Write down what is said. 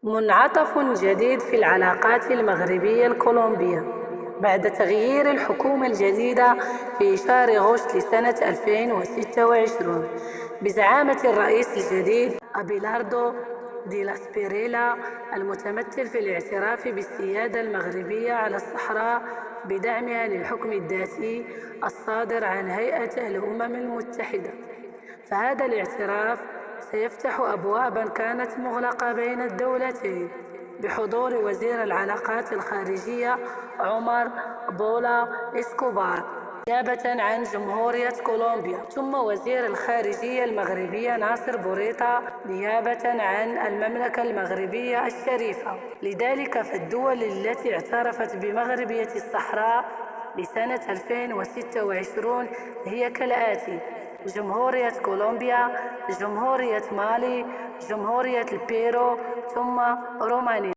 منعطف جديد في العلاقات المغربية الكولومبية بعد تغيير الحكومة الجديدة في شهر غشت لسنة 2026 بزعامة الرئيس الجديد أبيلاردو دي لاسبريلا، المتمثل في الاعتراف بالسيادة المغربية على الصحراء بدعمها للحكم الذاتي الصادر عن هيئة الأمم المتحدة. فهذا الاعتراف سيفتح أبوابا كانت مغلقة بين الدولتين بحضور وزير العلاقات الخارجية عمر بولا إسكوبار نيابة عن جمهورية كولومبيا، ثم وزير الخارجية المغربية ناصر بوريطة نيابة عن المملكة المغربية الشريفة. لذلك فالدول التي اعترفت بمغربية الصحراء لسنة 2026 هي كالآتي: جمهورية كولومبيا، جمهورية مالي، جمهورية البيرو، ثم رومانيا.